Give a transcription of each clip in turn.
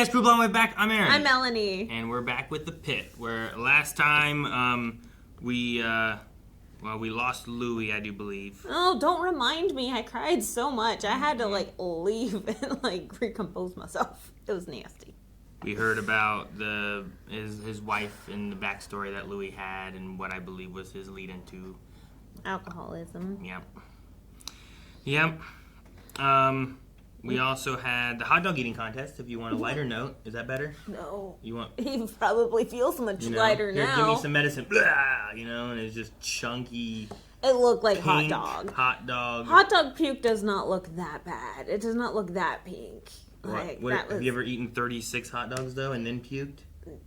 guys, Crew Blonde Way back. I'm Aaron. I'm Melanie. And we're back with the Pitt, where last time we lost Louie, I do believe. Oh, don't remind me. I cried so much. I had to leave and recompose myself. It was nasty. We heard about his wife and the backstory that Louie had and what I believe was his lead into alcoholism. Yep. We also had the hot dog eating contest. If you want a lighter note, is that better? No. You want? He probably feels much lighter Here, now. give me some medicine. Blah, and it's just chunky. It looked like pink hot dog. Hot dog. Hot dog puke does not look that bad. It does not look that pink. Have you ever eaten 36 hot dogs though and then puked?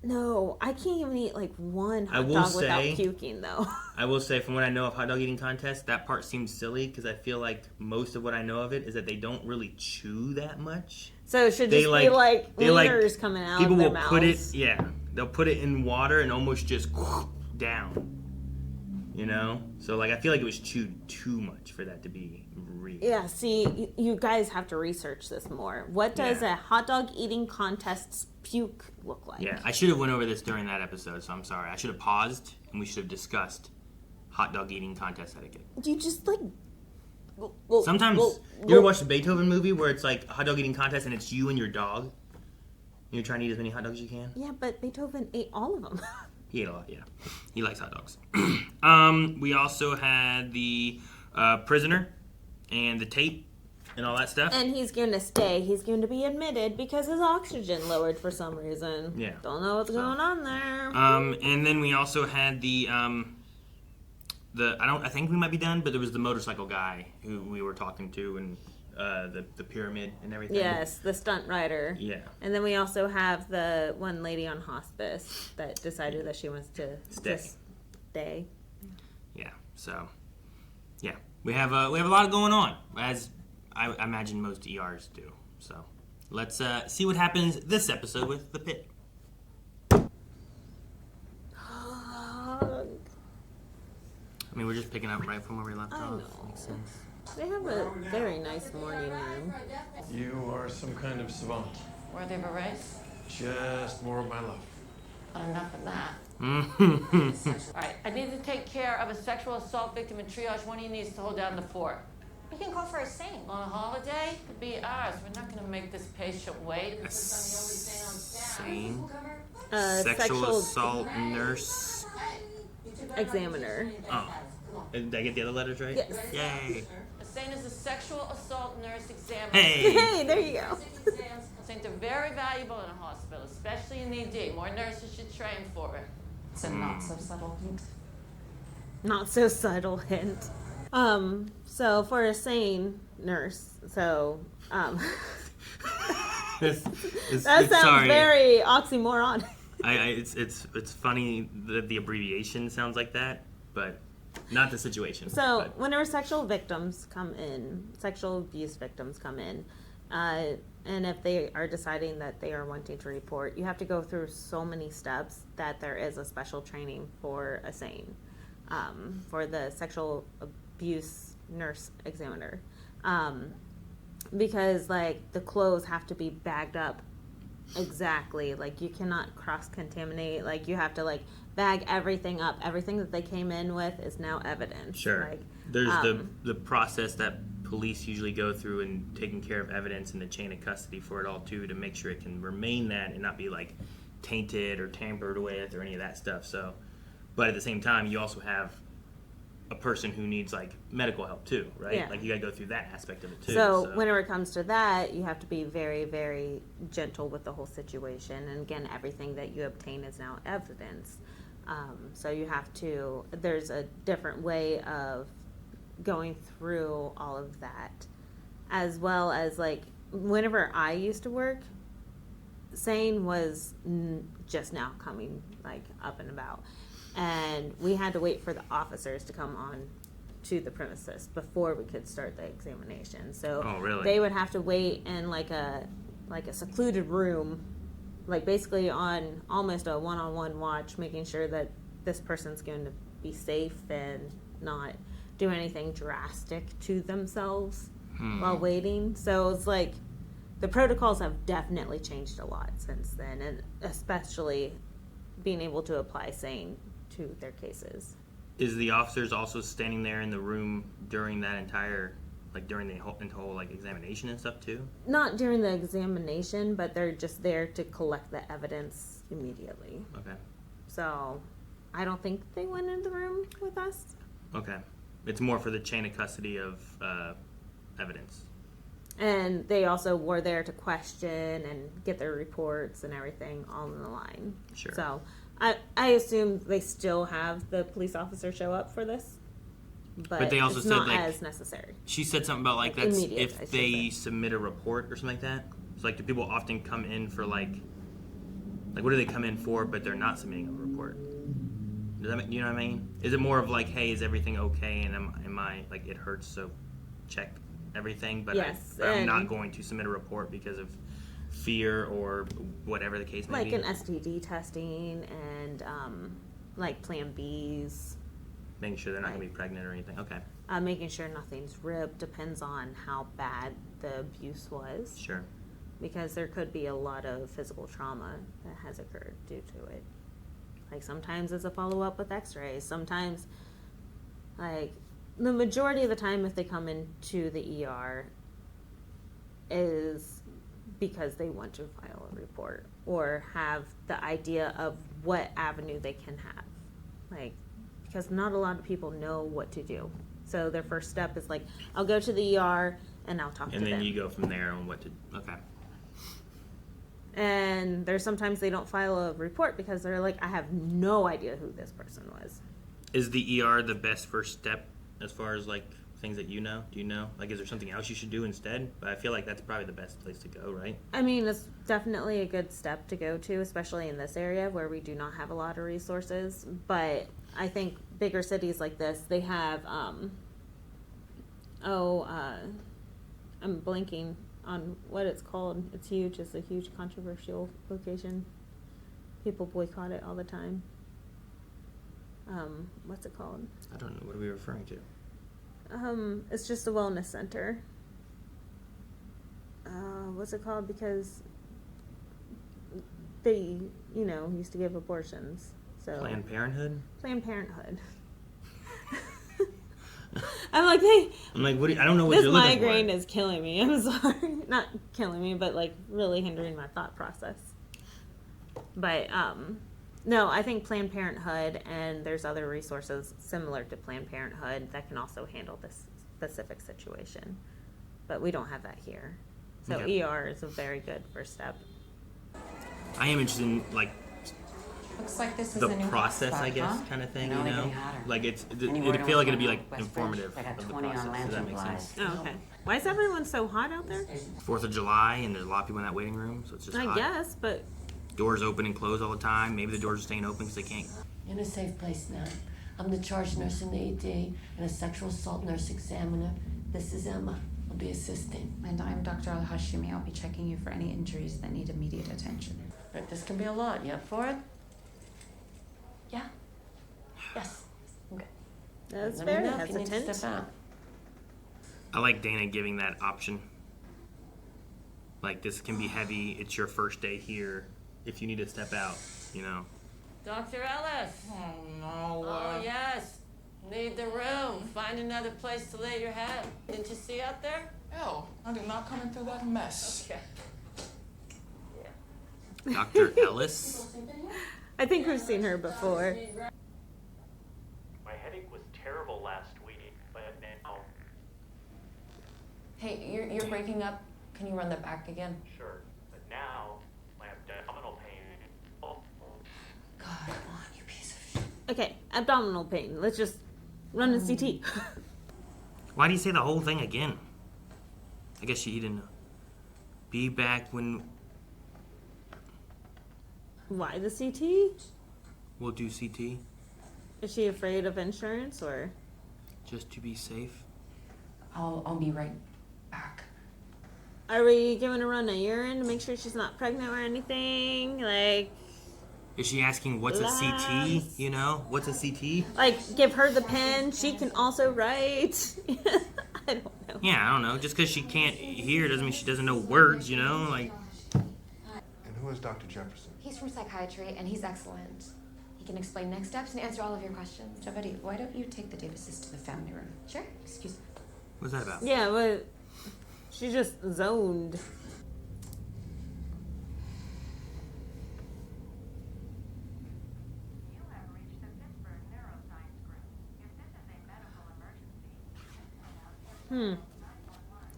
No, I can't even eat one hot dog without puking though. I will say, from what I know of hot dog eating contests, that part seems silly because I feel like most of what I know of it is that they don't really chew that much. So it should just be wieners coming out of their mouths. They'll put it in water and almost just down. So I feel like it was chewed too much for that to be real. Yeah, see, you guys have to research this more. What does a hot dog eating contest's puke look like? Yeah, I should have went over this during that episode, so I'm sorry. I should have paused and we should have discussed hot dog eating contest etiquette. You just sometimes you ever watch the Beethoven movie where it's a hot dog eating contest and it's you and your dog? And you're trying to eat as many hot dogs as you can? Yeah, but Beethoven ate all of them. He ate a lot, yeah. He likes hot dogs. We also had the prisoner and the tape and all that stuff. And he's going to stay. He's going to be admitted because his oxygen lowered for some reason. Yeah. Don't know what's going on there. And then we also had I think we might be done, but there was the motorcycle guy who we were talking to and the pyramid and everything. Yes, the stunt rider. Yeah. And then we also have the one lady on hospice that decided that she wants to stay. Yeah. So, yeah, we have a lot going on, as I imagine most ERs do. So, let's see what happens this episode with the Pitt. I mean, we're just picking up right from where we left off. Know. Makes sense. They have a very nice morning room. You are some kind of savant. Worthy of a race? Just more of my love. But enough of that. All right, I need to take care of a sexual assault victim in triage. One of you needs to hold down the fort. We can call for a SANE. On a holiday? Could be ours. We're not going to make this patient wait. SANE? Sexual assault nurse examiner. Oh. Did I get the other letters right? Yes. Yay. A SANE is a sexual assault nurse examiner. Hey, there you go. SANEs are very valuable in a hospital, especially in ED. More nurses should train for it. It's a not so subtle hint. Not so subtle hint. So for a SANE nurse, that sounds very oxymoron. It's funny that the abbreviation sounds like that, but not the situation. So whenever sexual abuse victims come in, and if they are deciding that they are wanting to report, you have to go through so many steps that there is a special training for a SANE, for the sexual abuse nurse examiner, because the clothes have to be bagged up exactly. You cannot cross-contaminate. You have to bag everything up. Everything that they came in with is now evidence. Sure. There's the process that police usually go through in taking care of evidence in the chain of custody for it all too, to make sure it can remain that and not be tainted or tampered with or any of that stuff. So, but at the same time, you also have a person who needs medical help too, right? Yeah. You got to go through that aspect of it too. So whenever it comes to that, you have to be very, very gentle with the whole situation. And again, everything that you obtain is now evidence. So you have to, there's a different way of going through all of that, as well as whenever I used to work, SANE was just now coming up and about, and we had to wait for the officers to come on to the premises before we could start the examination. So they would have to wait in a secluded room, basically on almost a one-on-one watch, making sure that this person's going to be safe and not do anything drastic to themselves while waiting. So it's the protocols have definitely changed a lot since then, and especially being able to apply SANE to their cases. Is the officers also standing there in the room during that entire, like during the whole like examination and stuff too? Not during the examination, but they're just there to collect the evidence immediately. Okay. So I don't think they went in the room with us. Okay. It's more for the chain of custody of evidence. And they also were there to question and get their reports and everything all in the line. Sure. So I assume they still have the police officer show up for this, but they also it's said, not like, as necessary. She said something about like Like that's immediate, I if should they say. submit a report or something like that. So like, do people often come in for like what do they come in for? But they're not submitting a report. Does that you know what I mean? Is it more of like, hey, is everything okay? And am I like it hurts, so check everything. But Yes, I'm and- not going to submit a report because of fear or whatever the case may Like be. an STD testing and like Plan Bs, Making sure they're not going to be pregnant or anything. Okay, making sure nothing's ripped depends on how bad the abuse was, sure. because there could be a lot of physical trauma that has occurred due to it. Like sometimes it's a follow-up with x-rays. Sometimes, like, the majority of the time if they come into the ER is because they want to file a report or have the idea of what avenue they can have. Like, because not a lot of people know what to do. So their first step is like, I'll go to the ER and I'll talk to And them. then you go from there on what to. Okay. And there's sometimes they don't file a report because they're like, I have no idea who this person was. Is the ER the best first step as far as like things that you know? Do you know? Like, is there something else you should do instead? But I feel like that's probably the best place to go, right? I mean, it's definitely a good step to go to, especially in this area where we do not have a lot of resources. But I think bigger cities like this, they have, I'm blanking on what it's called. It's huge. It's a huge controversial location. People boycott it all the time. What's it called? I don't know. What are we referring to? It's just a wellness center. What's it called? Because they, used to give abortions. So Planned Parenthood? Planned Parenthood. I'm like, hey, I'm like, what? I don't know what this you're looking migraine for. is killing me. I'm sorry. Not killing me, but like really hindering my thought process. But no, I think Planned Parenthood, and there's other resources similar to Planned Parenthood that can also handle this specific situation. But we don't have that here. So Okay. ER is a very good first step. I am interested in like Looks like this is the a new process, hotspot, I guess, huh? kind of thing. No, You they're know, getting hotter. like it'd Any feel like it'd be word like on Westbridge? informative I got of the 20 on process. Does that Lansing make sense? Flies. Oh, okay. Why is everyone so hot out there? 4th of July, and there's a lot of people in that waiting room, so it's just I hot. guess, but Doors open and close all the time. Maybe the doors are staying open because they can't. In a safe place now. I'm the charge nurse in the ED and a sexual assault nurse examiner. This is Emma. I'll be assisting. And I'm Dr. Al-Hashimi. I'll be checking you for any injuries that need immediate attention. Right, this can be a lot. You up for it? Yeah? Yes. Okay. that's Let me very know if you need to hesitant. step out. I like Dana giving that option. Like, this can be heavy. It's your first day here. If you need to step out, Dr. Ellis. Oh, no. Oh, yes. Need the room. Find another place to lay your head. Didn't you see out there? Hell, I did not come into that mess. Okay. Dr. Ellis. I think we've seen her before. My headache was terrible last week, but now, Hey, you're breaking up. Can you run that back again? sure. But now, my abdominal pain. Oh, God, come on, you piece of shit. Okay, abdominal pain. Let's just run a CT. Why do you say the whole thing again? I guess you didn't know. Be back when Why the CT? we'll do CT, Is she afraid of insurance or? just to be safe. I'll be right back. Are we giving her run a urine to make sure she's not pregnant or anything? Is she asking what's a CT? What's a CT? Like give her the pen. She can also write. I don't know. Yeah, I don't know. Just because she can't hear doesn't mean she doesn't know words, you know? Like, And who is Dr. Jefferson? He's from psychiatry, and he's excellent. He can explain next steps and answer all of your questions. Javadi, why don't you take the Davises to the family room? Sure. Excuse me. what's that about? Yeah, but she just zoned.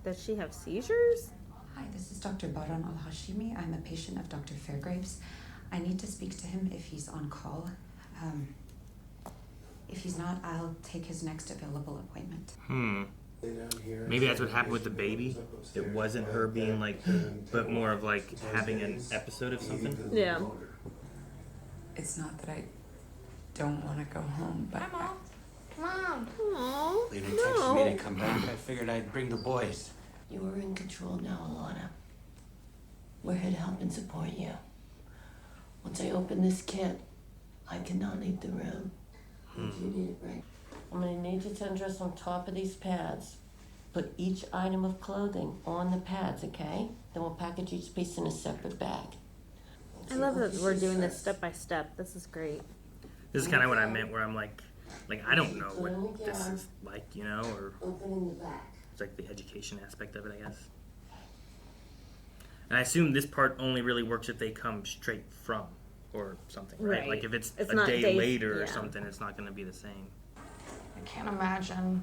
Does she have seizures? Hi, this is Dr. Baran Al-Hashimi. I'm a patient of Dr. Fairgraves. I need to speak to him if he's on call. If he's not, I'll take his next available appointment. Maybe that's what happened with the baby. It wasn't her being like, but more of like having an episode of something. Yeah. It's not that I don't want to go home, but Hi, Mom. Mom. Aww. They didn't text me to come back. I figured I'd bring the boys. You are in control now, Alana. We're here to help and support you. Once I open this kit, I cannot leave the room. You need a break. I'm gonna need you to undress on top of these pads. Put each item of clothing on the pads, okay? Then we'll package each piece in a separate bag. I love that we're doing this step by step. This is great. This is kind of what I meant, where I'm like I don't know what this is like, you know, or Open in the back. it's like the education aspect of it, I guess. And I assume this part only really works if they come straight from or something, right? Right. Like if it's It's a not day days- later or yeah. something, it's not going to be the same. I can't imagine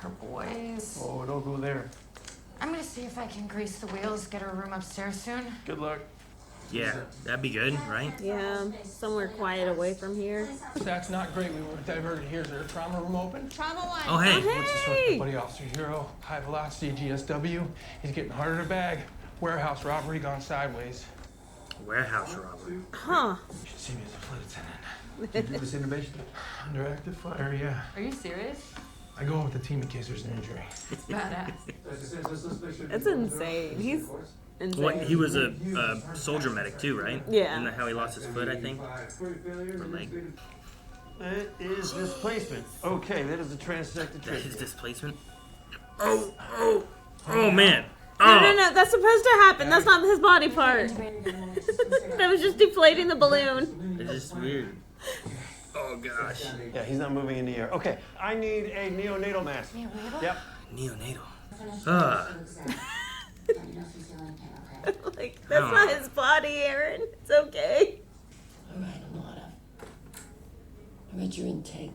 her boys. Oh, don't go there. I'm gonna see if I can grease the wheels, get her a room upstairs soon. Good luck. Yeah, that'd be good, right? Yeah, somewhere quiet away from here. That's not great. We were diverted here. Is there a trauma room open? Trauma one. Oh, hey. What's the source? Buddy Officer Hero, high velocity GSW. He's getting harder to bag. Warehouse robbery gone sideways. Warehouse robbery. Huh. You should see me as a flight attendant. Did you do this innovation? Under active fire, yeah. Are you serious? I go with the team in case there's an injury. Badass. It's insane. He's insane. What, he was a soldier medic too, right? Yeah. Isn't that how he lost his foot, I think? Or leg. That is displacement. Okay, that is a transected That is trachea. displacement. Oh man. No, that's supposed to happen. That's not his body part. That was just deflating the balloon. It's just weird. Oh gosh. Yeah, he's not moving in the air. Okay, I need a neonatal mask. Neonatal? Yep. Neonatal. Like, that's not his body, Aaron. It's okay. All right, Alana. I read your intake.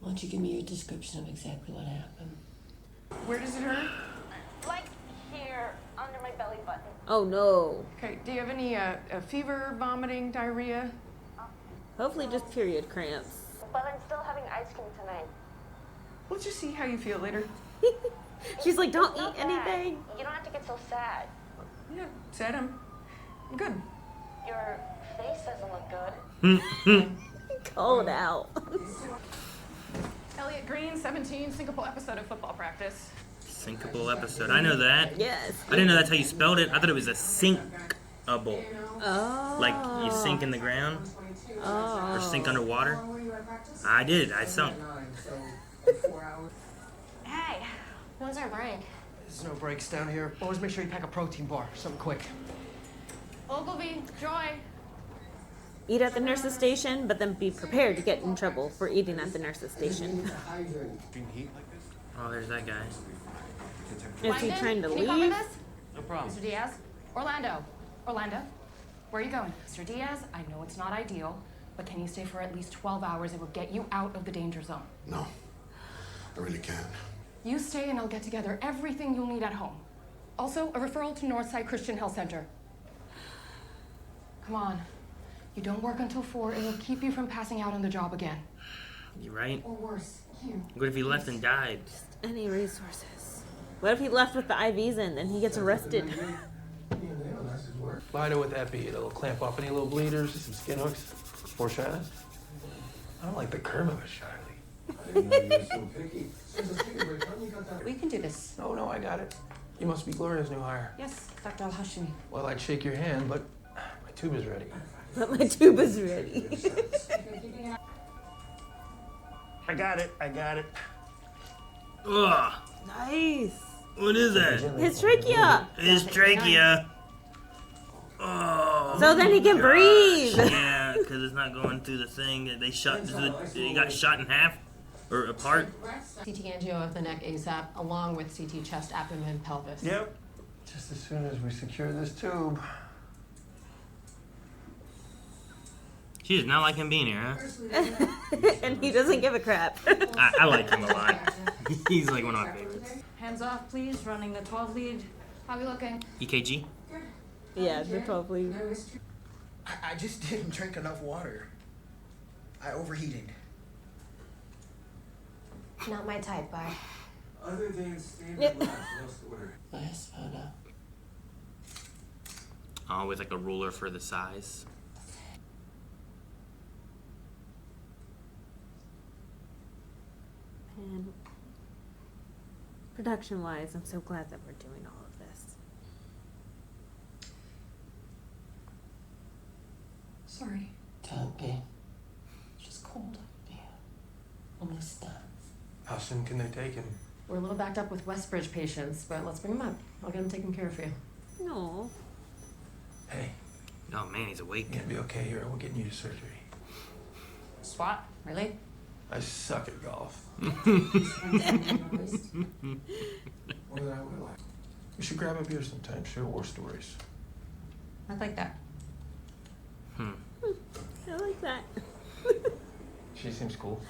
Why don't you give me your description of exactly what happened? Where does it hurt? Like here, under my belly button. Oh no. Okay, do you have any fever, vomiting, diarrhea? Hopefully just period cramps. But I'm still having ice cream tonight. We'll just see how you feel later. She's like, don't Not eat bad. anything. You don't have to get so sad. Yeah, said I'm good. Your face doesn't look good. Call it out. Elliot Green, 17, syncopal episode of football practice. Syncopal episode. I know that. Yes. I didn't know that's how you spelled it. I thought it was a sinkable. Oh. Like you sink in the ground Oh. or sink underwater. I did. I sunk. Hey, when's our break? There's no breaks down here. Always make sure you pack a protein bar, something quick. Ogilvy, Joy. Eat at the nurse's station, but then be prepared to get in trouble for eating at the nurse's station. Oh, there's that guy. Is he trying to Can you cover leave? this? No problem. Mr. Diaz? Orlando, where are you going? Mr. Diaz, I know it's not ideal, but can you stay for at least 12 hours? It will get you out of the danger zone. No, I really can't. You stay and I'll get together everything you'll need at home. Also, a referral to Northside Christian Health Center. Come on. You don't work until 4. It will keep you from passing out on the job again. You right? Or worse, here. What if he left and died? Any resources. What if he left with the IVs in and he gets arrested? Lido, would that be? It'll clamp off any little bleeders, some skin hooks, foreshadowing. I don't like the curve of it, Charlie. We can do this. No, I got it. You must be Gloria's new hire. Yes, Dr. Al-Hashimi. Well, I'd shake your hand, but my tube is ready. But my tube is ready. I got it. Ugh. Nice. What is that? His trachea. His trachea. Oh. So then he can breathe. Yeah, because it's not going through the thing that they shot. He got shot in half or apart. CT angio of the neck ASAP, along with CT chest, abdomen, pelvis. Yep. Just as soon as we secure this tube. She does not like him being here, huh? And he doesn't give a crap. I like him a lot. He's like one of my favorites. Hands off, please. Running the 12 lead. How we looking? EKG? Yeah, the 12 lead. I just didn't drink enough water. I overheated. Not my type, bye. Other than standard labs, what's the order? Nice photo. Oh, with like a ruler for the size. And production-wise, I'm so glad that we're doing all of this. Sorry. Don't be. Just cold. Yeah. Almost done. How soon can they take him? We're a little backed up with Westbridge patients, but let's bring them up. I'll get them taken care of for you. No. Hey, Oh man, he's awake. you're gonna be okay here. We're getting you to surgery. SWAT, really? I suck at golf. What did I look like? We should grab a beer sometime, share war stories. I'd like that. I like that. She seems cool.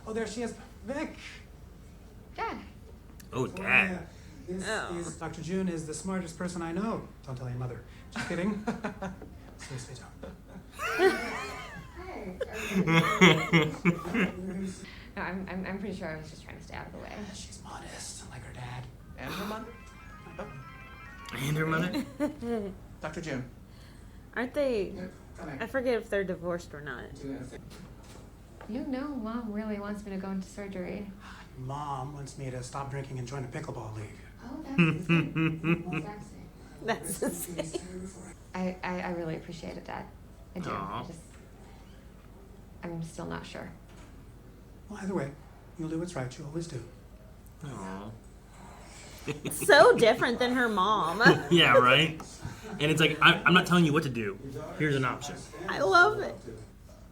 Oh, there she is. Vic! Dad. Oh, Dad. This Oh. is Dr. June is the smartest person I know. Don't tell your mother. Just kidding. Seriously, don't. No, I'm pretty sure I was just trying to stay out of the way. She's modest, like her dad. And her mother. And her mother? Dr. June. Aren't they? Come here. I forget if they're divorced or not. You know Mom really wants me to go into surgery. Mom wants me to stop drinking and join a pickleball league. Oh, that's insane. That's insane. I really appreciate it, Dad. I do. Aw. I'm still not sure. Well, either way, you'll do what's right. You always do. Aww. So different than her mom. Yeah, right? And it's like, I'm not telling you what to do. Here's an option. I love it.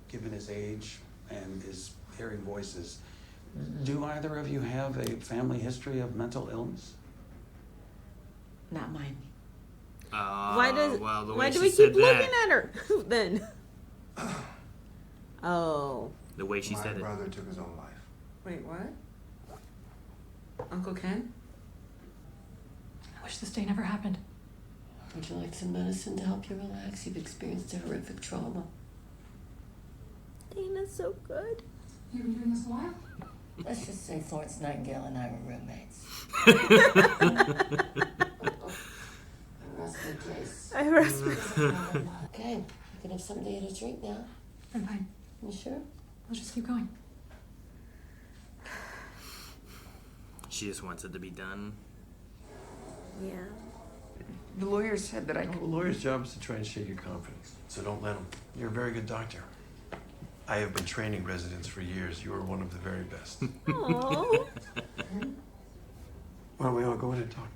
Given his age and his hearing voices, do either of you have a family history of mental illness? Not mine. Why does? Well, the why way do she we said keep that, looking at her then? Oh. the way she said My it. brother took his own life. Wait, what? Uncle Ken? I wish this day never happened. Would you like some medicine to help you relax? You've experienced a horrific trauma. Dana's so good. You've been doing this a while? Let's just say Florence Nightingale and I were roommates. I rest my case. I rest. Okay, you can have something to eat or drink now. I'm fine. You sure? Let's just keep going. She just wants it to be done. Yeah. The lawyer said that I could. The lawyer's job is to try and shake your confidence. So don't let him. You're a very good doctor. I have been training residents for years. You are one of the very best. Aww. Why don't we all go in and talk?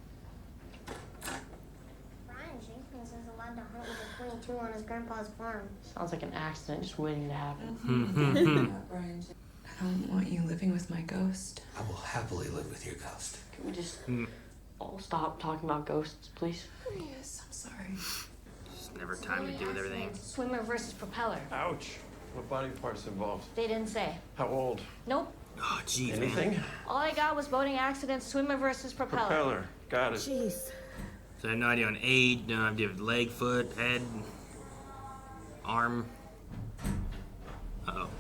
Brian Jenkins is allowed to hunt with a 22 on his grandpa's farm. Sounds like an accident just waiting to happen. I don't want you living with my ghost. I will happily live with your ghost. Can we just all stop talking about ghosts, please? Yes, I'm sorry. Just never time to do with everything. Swimmer versus propeller. Ouch. What body parts involved? They didn't say. How old? Nope. Oh, jeez, man. Anything? All I got was boating accident, swimmer versus propeller. Propeller. Got it. Jeez. So I have no idea on age, no idea of leg, foot, head, arm. Uh-oh.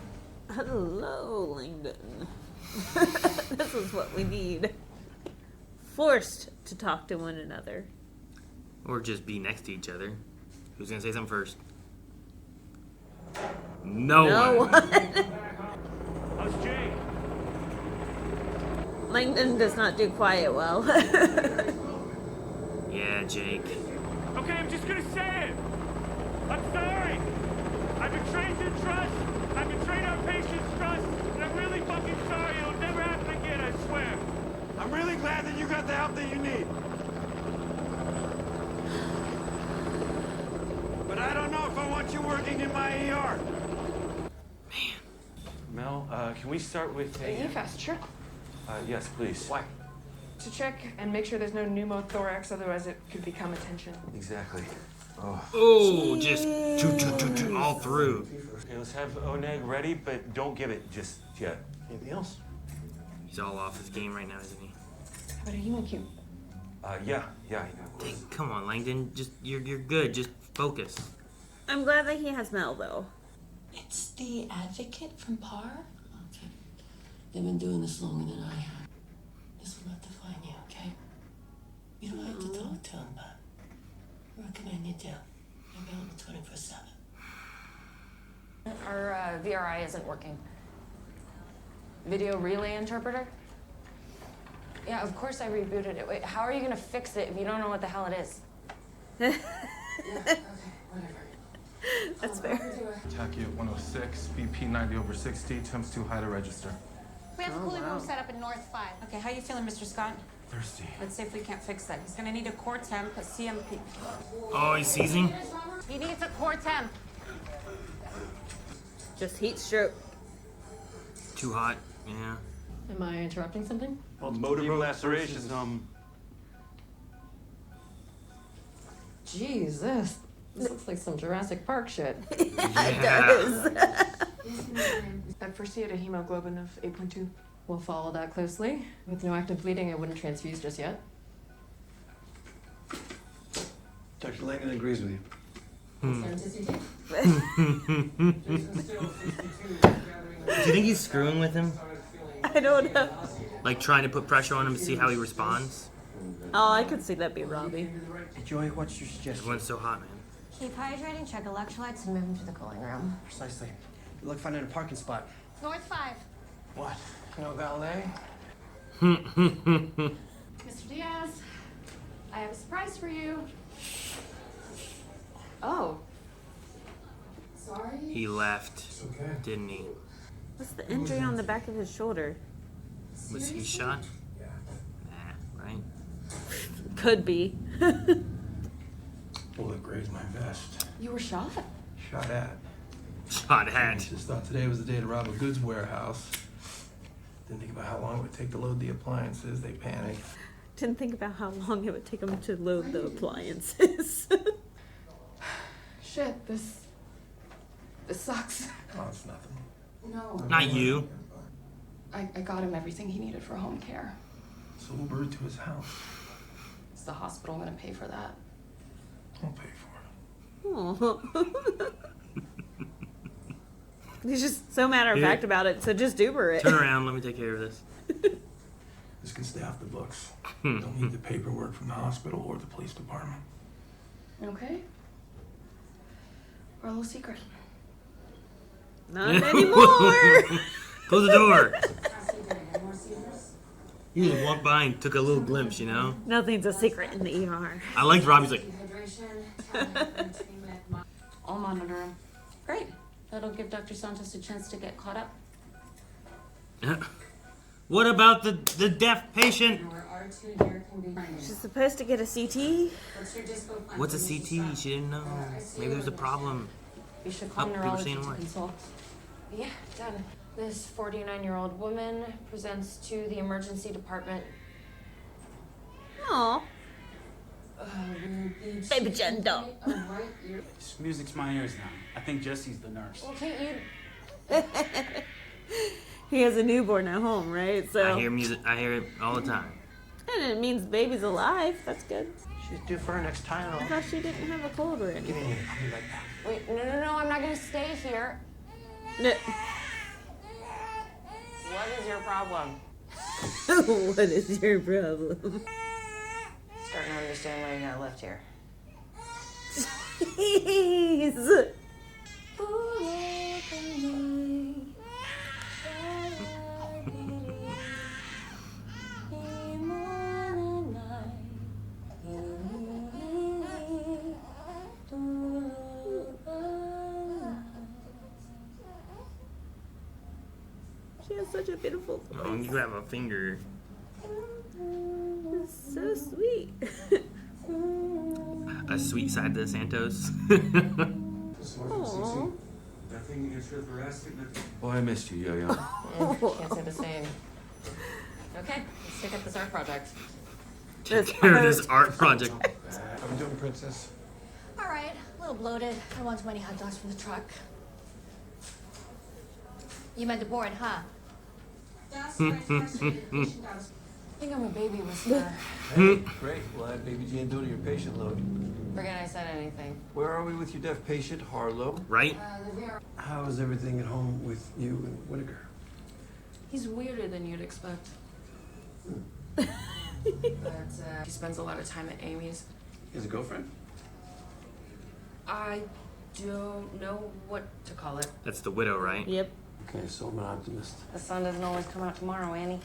Hello, Langdon. This is what we need. Forced to talk to one another. Or just be next to each other. Who's gonna say something first? No one. How's Jake? Langdon does not do quiet well. Yeah, Jake. Okay, I'm just gonna say it. I'm sorry. I betrayed your trust. I betrayed our patient's trust. And I'm really fucking sorry. It'll never happen again, I swear. I'm really glad that you got the help that you need. But I don't know if I want you working in my ER. Mel, can we start with Are you fast, sure? yes, please. Why? To check and make sure there's no pneumothorax, otherwise it could become a tension. Exactly. Oh. Oh, just all through. Okay, let's have O-neg ready, but don't give it just yet. Anything else? He's all off his game right now, isn't he? How about a hemocube? Yeah. Dang, come on, Langdon. Just you're good. Just focus. I'm glad that he has Mel though. It's the advocate from PAR? Okay. They've been doing this longer than I have. This will not define you, okay? You don't have to talk to him, but I recommend you do. I'm available 24/7. Our VRI isn't working. Video relay interpreter? Yeah, of course I rebooted it. Wait, how are you gonna fix it if you don't know what the hell it is? That's fair. Tachy at 106, BP 90/60, temps too high to register. We have a cooling room set up in North 5. Okay, how you feeling, Mr. Scott? Thirsty. Let's see if we can't fix that. He's gonna need a core temp, a CMP. Oh, he's seizing. He needs a core temp. Just heat stroke. Too hot. Yeah. Am I interrupting something? Well, motive lacerations, Jeez, this looks like some Jurassic Park shit. It does. At first he had a hemoglobin of 8.2. We'll follow that closely. With no active bleeding, I wouldn't transfuse just yet. Dr. Langdon agrees with you. Do you think he's screwing with him? I don't know. Like trying to put pressure on him to see how he responds? Oh, I could see that be Robbie. Joy, what's your suggestion? Everyone's so hot, man. Keep hydrating, check electrolytes, and move him to the cooling room. Precisely. Good luck finding a parking spot. North 5. What? No valet? Mr. Diaz, I have a surprise for you. Oh. Sorry? He left, didn't he? What's the injury on the back of his shoulder? Was he shot? Nah, right? Could be. Bullet grazed my vest. You were shot? Shot at. Shot at. Just thought today was the day to rob a goods warehouse. Didn't think about how long it would take to load the appliances. They panicked. Didn't think about how long it would take him to load the appliances. Shit, this sucks. Oh, it's nothing. No. Not you. I got him everything he needed for home care. So Uber to his house. Is the hospital gonna pay for that? I'll pay for Oh. He's just so matter of fact about it, so just Uber it. Turn around, let me take care of this. This can stay off the books. Don't need the paperwork from the hospital or the police department. Okay. Our little secret. Not anymore. Close the door. He just walked by and took a little glimpse, you know? Nothing's a secret in the ER. I liked Robbie's like, I'll monitor him. Great. That'll give Dr. Santos a chance to get caught up. what about the deaf patient? She's supposed to get a CT. What's a CT? She didn't know. Maybe there's a problem. You should call people neurology saying to why. consult. Yeah, done. This 49-year-old woman presents to the emergency department. Aw. Baby Jendo. This music's my ears now. I think Jesse's the nurse. Well, can't you? He has a newborn at home, right? So. I hear music. I hear it all the time. And it means baby's alive. That's good. She's due for her next Tylenol. I thought she didn't have a cold or anything. Give me a minute. I'll be right back. Wait, no, I'm not gonna stay here. No. What is your problem? What is your problem? Starting to understand why you got left here. Jeez. such a beautiful voice. Oh, you have a finger. It's so sweet. A sweet side to Santos. Aww. Nothing intrathoractic, nothing. Oh, I missed you, Yo-Yo. Can't say the same. Okay, let's take up this art project. Take care of this art project. How we doing, Princess? All right, a little bloated. I want too many hot dogs from the truck. You meant the board, huh? I think I'm a baby whisperer. Hey, great. We'll add Baby Jane Doe to your patient load. Forget I said anything. Where are we with your deaf patient, Harlow? Right? How is everything at home with you and Whitaker? He's weirder than you'd expect. But he spends a lot of time at Amy's. He has a girlfriend? I don't know what to call it. That's the widow, right? Yep. Okay, so I'm an optimist. The sun doesn't always come out tomorrow, Annie.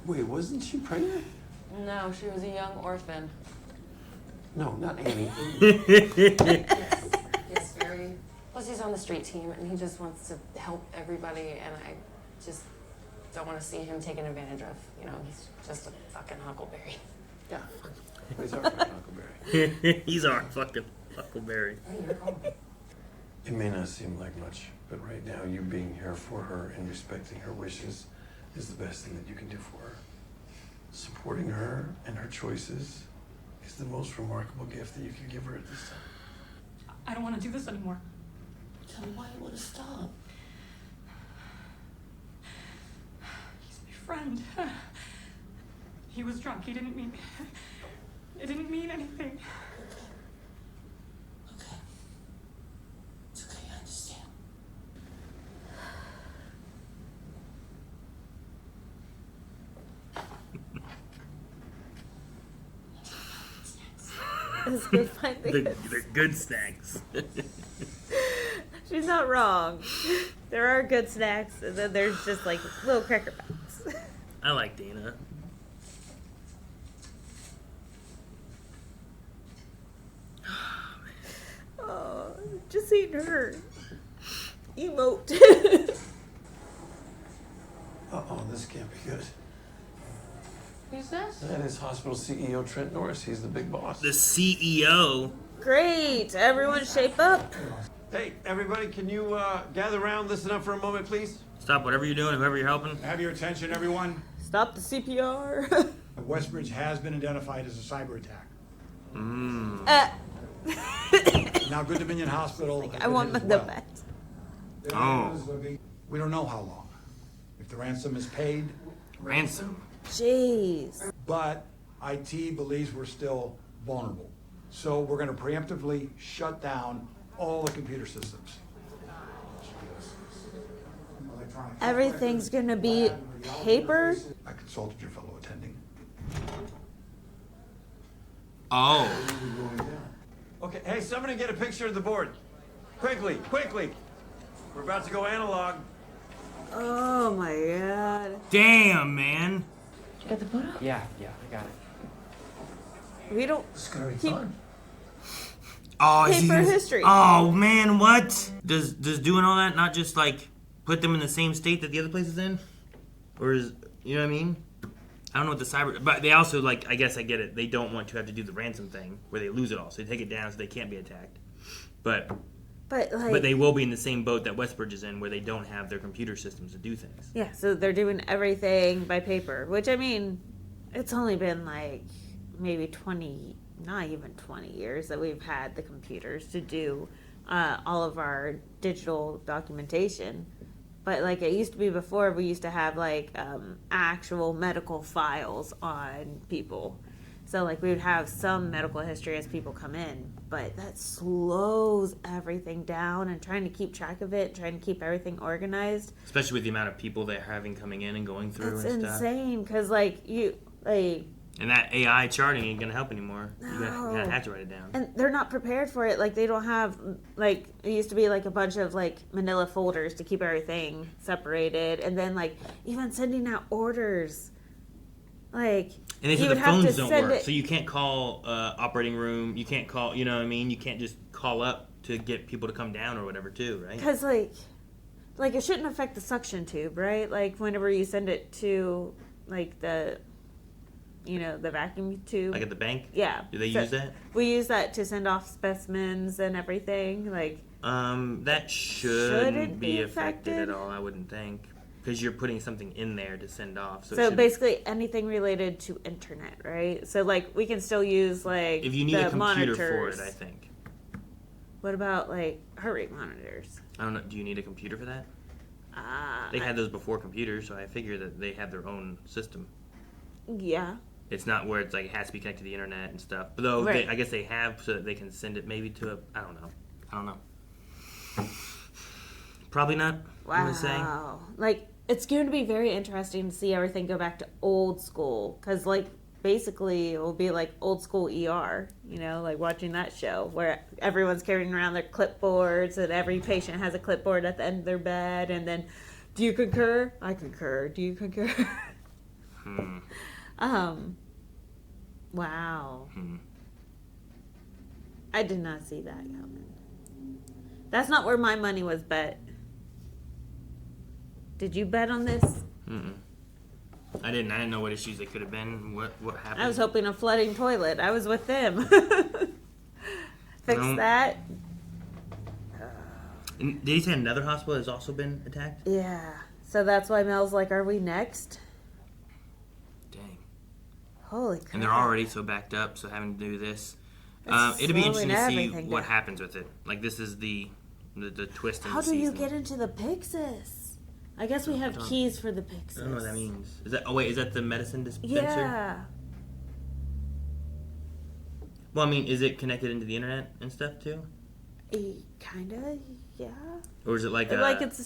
Wait, wasn't she pregnant? No, she was a young orphan. No, not Annie. Yes, very. Plus, he's on the street team, and he just wants to help everybody, and I just don't want to see him taken advantage of. You know, he's just a fucking huckleberry. Yeah. He's our fucking huckleberry. He's our fucking huckleberry. It may not seem like much, but right now you being here for her and respecting her wishes is the best thing that you can do for her. Supporting her and her choices is the most remarkable gift that you can give her at this time. I don't want to do this anymore. Tell me why you want to stop. He's my friend. He was drunk. It didn't mean anything. Okay. It's okay, I understand. It's good find the good. They're good snacks. She's not wrong. There are good snacks, and then there's just like little cracker packs. I like Dana. Oh, just seeing her emote. Uh-oh, this can't be good. Who's this? That is hospital CEO Trent Norris. He's the big boss. The CEO. Great, everyone shape up. Hey, everybody, can you gather around, listen up for a moment, please? Stop whatever you're doing, whoever you're helping. Have your attention, everyone. Stop the CPR. Westbridge has been identified as a cyber attack. Now, Good Dominion Hospital. has I been want hit the as well. bet. Oh. We don't know how long. If the ransom is paid. Ransom. Jeez. But IT believes we're still vulnerable. So we're going to preemptively shut down all the computer systems. Everything's gonna be paper. I consulted your fellow attending. Oh. Okay, hey, somebody get a picture of the board. Quickly, quickly. We're about to go analog. Oh my god. Damn, man. You got the photo? Yeah, I got it. We don't keep Oh, is paper he history. Oh man, what? Does doing all that not just like put them in the same state that the other place is in? Or is, you know what I mean? I don't know what the cyber, but they also, like, I guess I get it. They don't want to have to do the ransom thing where they lose it all, so they take it down so they can't be attacked. But they will be in the same boat that Westbridge is in, where they don't have their computer systems to do things. Yeah, so they're doing everything by paper, which, I mean, it's only been like maybe 20, not even 20 years that we've had the computers to do all of our digital documentation. But like it used to be before, we used to have like actual medical files on people. So like we would have some medical history as people come in, but that slows everything down, and trying to keep track of it, trying to keep everything organized. Especially with the amount of people they're having coming in and going through It's and stuff. insane because And that AI charting ain't gonna help anymore. You're gonna have to write it down. And they're not prepared for it. Like they don't have like it used to be like a bunch of like manila folders to keep everything separated, and then like even sending out orders. Like And they you said would the have to phones don't send work, it- so you can't call operating room. You can't call, you know what I mean? You can't just call up to get people to come down or whatever, too, right? Because, like, like, it shouldn't affect the suction tube, right? Like, whenever you send it to, like, the vacuum tube. Like at the bank? Yeah. Do they use that? We use that to send off specimens and everything. Like, that shouldn't be affected at all, I wouldn't think. Because you're putting something in there to send off. So basically anything related to internet, right? So, like, we can still use, like, if you need a computer monitors. for it, I think. What about, like, heart rate monitors? I don't know. Do you need a computer for that? They had those before computers, so I figure that they have their own system. Yeah. It's not where it's like it has to be connected to the internet and stuff. But though right. I guess they have so that they can send it maybe to a. I don't know. Probably not. Wow. I'm gonna say. Like, it's going to be very interesting to see everything go back to old school. Because, like, basically it will be like old school ER, like watching that show where everyone's carrying around their clipboards and every patient has a clipboard at the end of their bed. And then, do you concur? I concur. Do you concur? Wow. I did not see that coming. That's not where my money was bet. Did you bet on this? I didn't know what issues they could have been. What happened? I was hoping a flooding toilet. I was with them. Fix that. And did he say another hospital has also been attacked? Yeah. So that's why Mel's like, are we next? Dang. Holy crap. And they're already so backed up, so having to do this. It'll be interesting to see what happens with it. Like, this is the twist in How the do you season. get into the Pyxis? I guess we have keys for the Pyxis. I don't know what that means. Is that the medicine dispenser? Yeah. Well, I mean, is it connected into the internet and stuff too? Kinda, yeah. Or is it like it's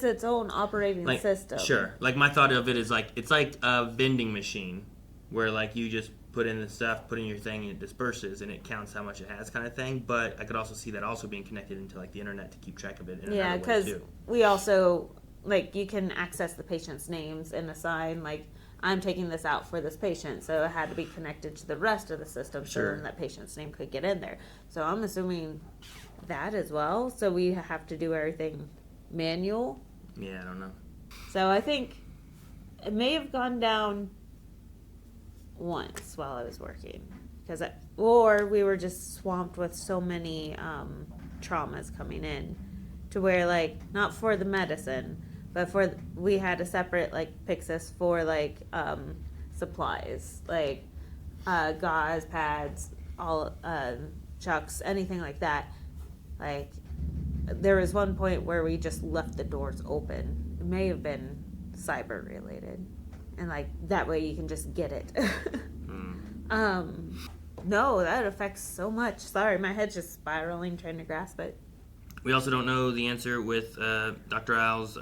its own operating system? Sure. Like, my thought of it is like it's like a vending machine where like you just put in the stuff, put in your thing, and it disperses and it counts how much it has, kind of thing. But I could also see that also being connected into like the internet to keep track of it. Yeah, because we also you can access the patient's names and assign I'm taking this out for this patient, so it had to be connected to the rest of the system so then that patient's name could get in there. So I'm assuming that as well. So we have to do everything manual. Yeah, I don't know. So I think it may have gone down once while I was working, or we were just swamped with so many traumas coming in to where not for the medicine, but we had a separate Pyxis for supplies gauze, pads, all chucks, anything like that. There was one point where we just left the doors open. It may have been cyber related, and that way you can just get it. No, that affects so much. Sorry, my head's just spiraling trying to grasp it. We also don't know the answer with Dr. Al's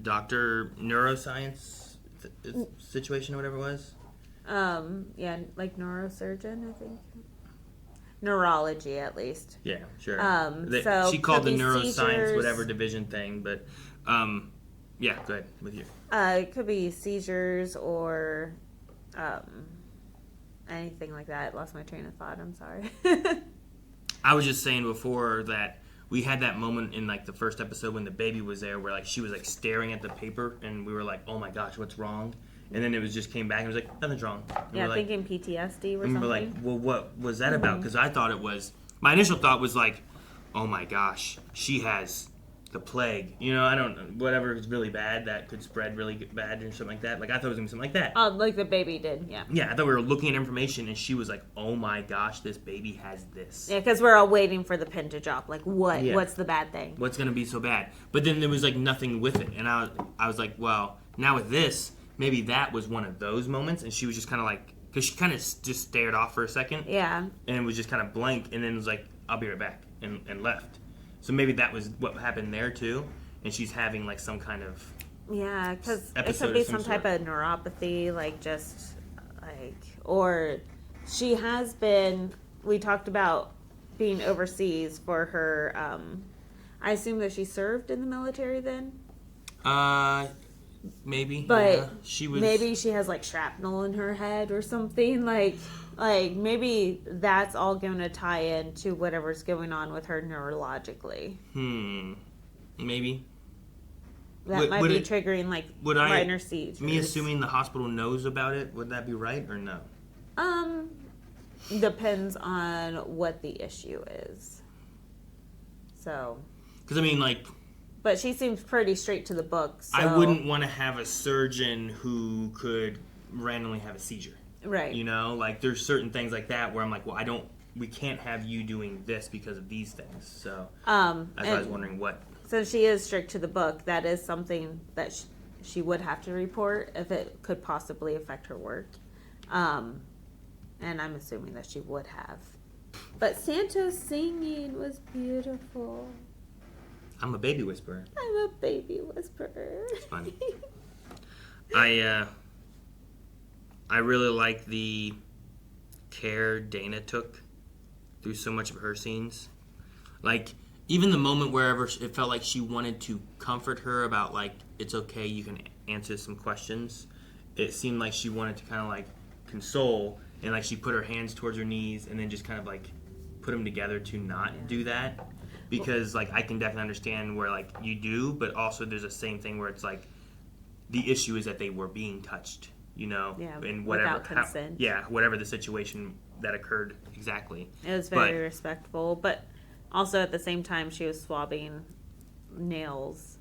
doctor neuroscience situation or whatever it was. Yeah, neurosurgeon, I think. Neurology, at least. Yeah, sure. So she called the neuroscience seizures, whatever division thing, but yeah, go ahead with you. It could be seizures or anything like that. I lost my train of thought. I'm sorry. I was just saying before that we had that moment in the first episode when the baby was there where she was staring at the paper and we were like, oh my gosh, what's wrong? And then it was just came back and it was nothing's wrong. And yeah, thinking PTSD or something. And we're like, well, what was that about? Because I thought it was, my initial thought was oh my gosh, she has the plague. I don't know, whatever is really bad that could spread really bad or something like that. I thought it was going to be something like that. Like the baby did, yeah. Yeah, I thought we were looking at information and she was like, oh my gosh, this baby has this. Yeah, because we're all waiting for the pin to drop. What? Yeah. What's the bad thing? What's going to be so bad? But then there was nothing with it. And I was like, well, now with this, maybe that was one of those moments. And she was just kind of because she kind of just stared off for a second. Yeah. And was just kind of blank and then was like, I'll be right back and left. So maybe that was what happened there too, and she's having some kind of because it could be some type of neuropathy, or she has been. We talked about being overseas for her. I assume that she served in the military then. Maybe, but she was. Maybe she has shrapnel in her head or something maybe that's all going to tie into whatever's going on with her neurologically. Maybe. that might be triggering like minor seizures. Me assuming the hospital knows about it, would that be right or no? Depends on what the issue is. So. Because I mean, like. But she seems pretty straight to the book. So. I wouldn't want to have a surgeon who could randomly have a seizure. Right. You know, like there's certain things like that where I'm like, well, we can't have you doing this because of these things. So that's why I was wondering what. So she is strict to the book. That is something that she would have to report if it could possibly affect her work. And I'm assuming that she would have. But Santos singing was beautiful. I'm a baby whisperer. I'm a baby whisperer. It's funny. I really like the care Dana took through so much of her scenes. Like, even the moment wherever it felt like she wanted to comfort her about, like, it's okay, you can answer some questions. It seemed like she wanted to kind of, like, console, and, like, she put her hands towards her knees and then just kind of, like, put them together to not do that. Because, like, I can definitely understand where, like, you do, but also there's the same thing where it's, like, the issue is that they were being touched, you know? Yeah, and whatever, without consent. whatever the situation that occurred exactly. It was very respectful, but also at the same time she was swabbing nails.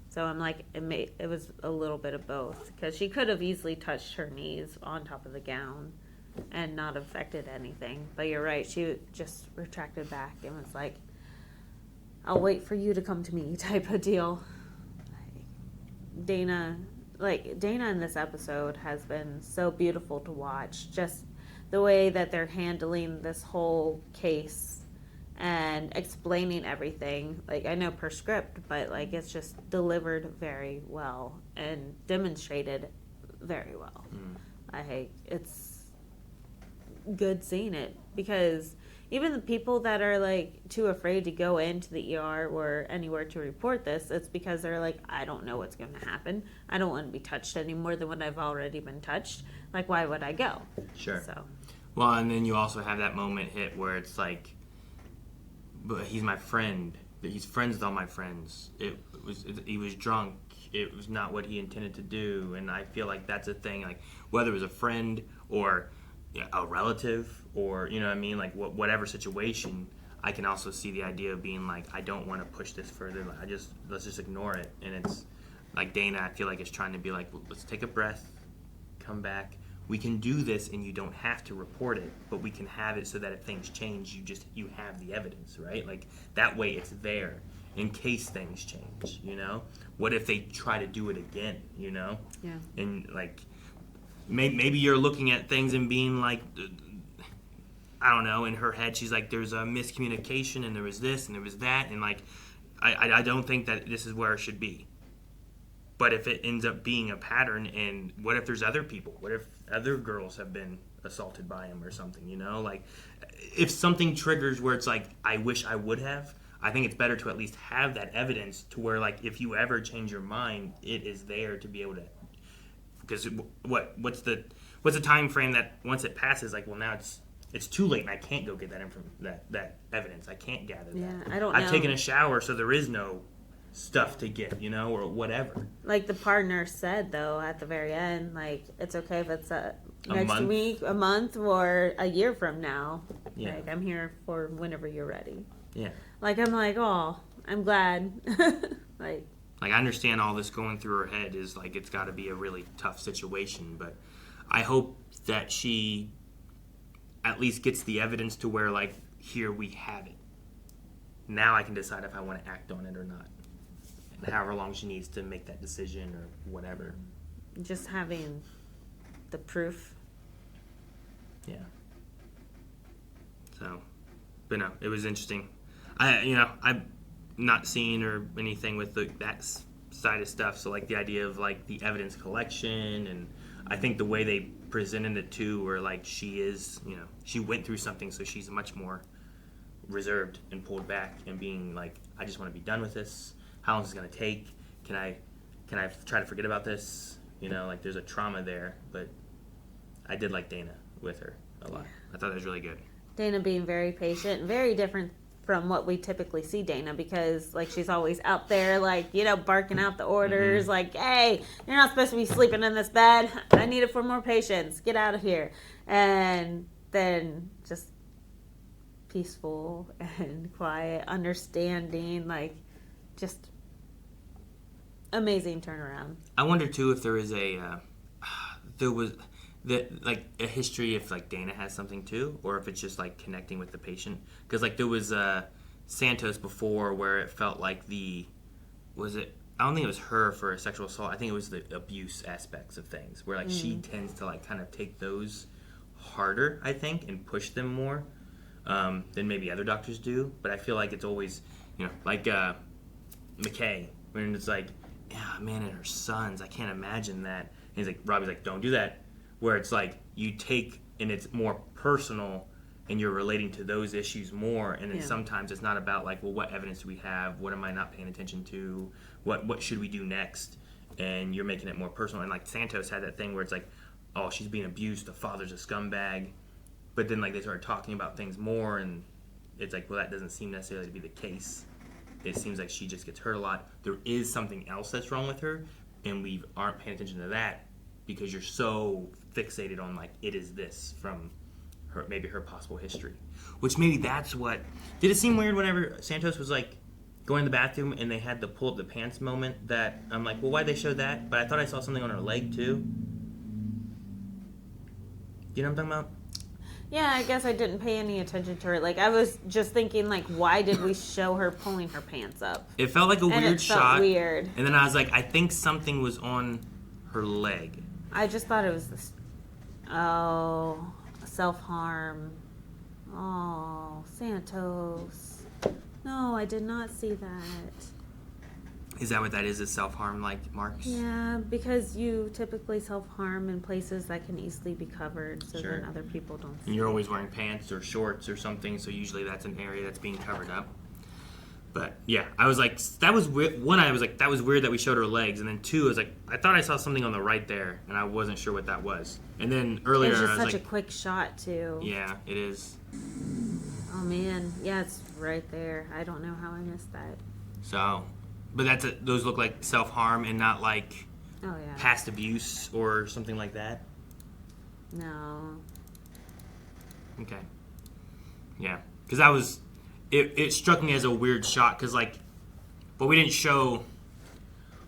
So I'm like, it was a little bit of both. Because she could have easily touched her knees on top of the gown and not affected anything. But you're right, she just retracted back and was like, I'll wait for you to come to me type of deal. Dana in this episode has been so beautiful to watch. Just the way that they're handling this whole case and explaining everything. Like, I know per script, but like it's just delivered very well and demonstrated very well. It's good seeing it because even the people that are like too afraid to go into the ER or anywhere to report this, it's because they're like, I don't know what's going to happen. I don't want to be touched any more than what I've already been touched. Like, why would I go? Sure. So. Well, and then you also have that moment hit where it's like, but he's my friend. He's friends with all my friends. He was drunk. It was not what he intended to do. And I feel like that's a thing. Like, whether it was a friend or a relative or, you know what I mean, like whatever situation, I can also see the idea of being like, I don't want to push this further. Let's just ignore it. And it's like Dana, I feel like is trying to be like, well, let's take a breath, come back. We can do this and you don't have to report it, but we can have it so that if things change, you have the evidence, right? Like that way it's there in case things change, you know? What if they try to do it again, you know? Yeah. And like, maybe you're looking at things and being like, I don't know, in her head, she's like, there's a miscommunication and there was this and there was that. And like, I don't think that this is where it should be. But if it ends up being a pattern, and what if there's other people? What if other girls have been assaulted by him or something, you know? Like, if something triggers where it's like, I wish I would have, I think it's better to at least have that evidence to where, like, if you ever change your mind, it is there to be able to. Because what's the time frame that once it passes, like, well, now it's too late and I can't go get that evidence. I can't gather that. Yeah, I don't know. I've taken a shower, so there is no stuff to get, you know, or whatever. Like the partner said, though, at the very end, like, it's okay if it's next week, a month, or a year from now. Yeah. Like, I'm here for whenever you're ready. Yeah. Like, I'm like, oh, I'm glad. Like, I understand all this going through her head is, like, it's got to be a really tough situation, but I hope that she at least gets the evidence to where, like, here we have it. Now I can decide if I want to act on it or not. And however long she needs to make that decision or whatever. Just having the proof. Yeah. So, but no, it was interesting. I've not seen or anything with that side of stuff. So, like, the idea of, like, the evidence collection, and I think the way they presented it too, where, like, she is, you know, she went through something, so she's much more reserved and pulled back and being like, I just want to be done with this. How long is it going to take? Can I try to forget about this? You know, like, there's a trauma there, but I did like Dana with her a lot. I thought that was really good. Dana being very patient, very different from what we typically see Dana, because like she's always out there like, you know, barking out the orders, like, hey, you're not supposed to be sleeping in this bed. I need it for more patients. Get out of here. And then just peaceful and quiet, understanding, like just amazing turnaround. I wonder too if there is like a history if like Dana has something too, or if it's just like connecting with the patient. Because like there was Santos before where it felt like I don't think it was her for a sexual assault. I think it was the abuse aspects of things where like she tends to like kind of take those harder, I think, and push them more than maybe other doctors do. But I feel like it's always, you know, like McKay, when it's like, yeah, man, and her sons, I can't imagine that. And he's like, Robbie's like, don't do that. Where it's like you take, and it's more personal, and you're relating to those issues more. And then sometimes it's not about like, well, what evidence do we have? What am I not paying attention to? What should we do next? And you're making it more personal. And like Santos had that thing where it's like, oh, she's being abused, the father's a scumbag. But then like they started talking about things more, and it's like, well, that doesn't seem necessarily to be the case. It seems like she just gets hurt a lot. There is something else that's wrong with her, and we aren't paying attention to that because you're so fixated on like it is this from her, maybe her possible history. Which maybe that's what did it seem weird whenever Santos was like going to the bathroom and they had the pull up the pants moment that I'm like, well, why'd they show that? But I thought I saw something on her leg too. You know what I'm talking about? Yeah, I guess I didn't pay any attention to her. Like, I was just thinking, like, why did we show her pulling her pants up? It felt like a weird shot. Felt weird. And then I was like, I think something was on her leg. I just thought it was this. Oh, self-harm. Oh, Santos. No, I did not see that. Is that what that is self-harm, like marks? Yeah, because you typically self-harm in places that can easily be covered, so then other people don't see. And you're always wearing pants or shorts or something, so usually that's an area that's being covered up. But yeah, I was like, that was weird. One, I was like, that was weird that we showed her legs, and then two, I was like, I thought I saw something on the right there, and I wasn't sure what that was. And then earlier, it's just I was such like, a quick shot too. Yeah, it is. Oh man, yeah, it's right there. I don't know how I missed that. So, but those look like self-harm and not like past abuse or something like that. No. Okay. Yeah, because it struck me as a weird shot because like, but we didn't show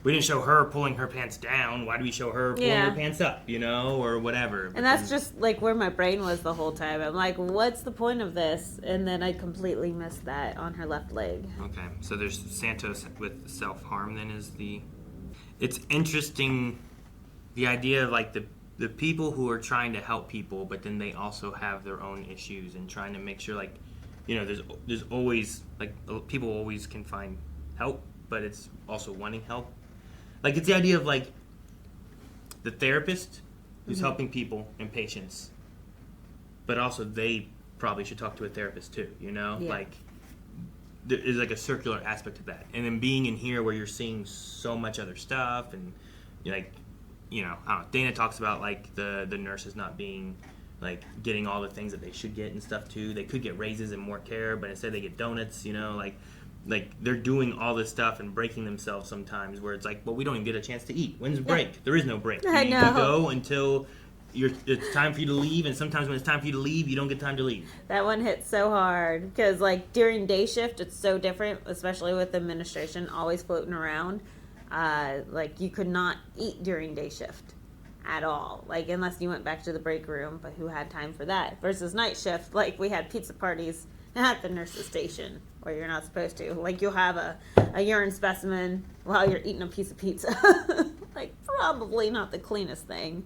her pulling her pants down. Why do we show her pulling her pants up, you know, or whatever? And that's just like where my brain was the whole time. I'm like, what's the point of this? And then I completely missed that on her left leg. Okay, so there's Santos with self-harm then is the... It's interesting, the idea of like the people who are trying to help people, but then they also have their own issues and trying to make sure like, you know, there's always, like, people always can find help, but it's also wanting help. Like, it's the idea of, like, the therapist who's helping people and patients, but also they probably should talk to a therapist, too, you know? Yeah. Like, there is, like, a circular aspect to that. And then being in here where you're seeing so much other stuff and, like, you know, I don't know, Dana talks about, like, the nurses not being... like getting all the things that they should get and stuff too. They could get raises and more care, but instead they get donuts, you know, like they're doing all this stuff and breaking themselves sometimes where it's like, well, we don't even get a chance to eat. When's break? There is no break. I know. You go until it's time for you to leave, and sometimes when it's time for you to leave, you don't get time to leave. That one hit so hard because like during day shift, it's so different, especially with administration always floating around. Like you could not eat during day shift at all, like unless you went back to the break room, but who had time for that? Versus night shift, like we had pizza parties at the nurse's station where you're not supposed to, like you'll have a urine specimen while you're eating a piece of pizza. Like probably not the cleanest thing,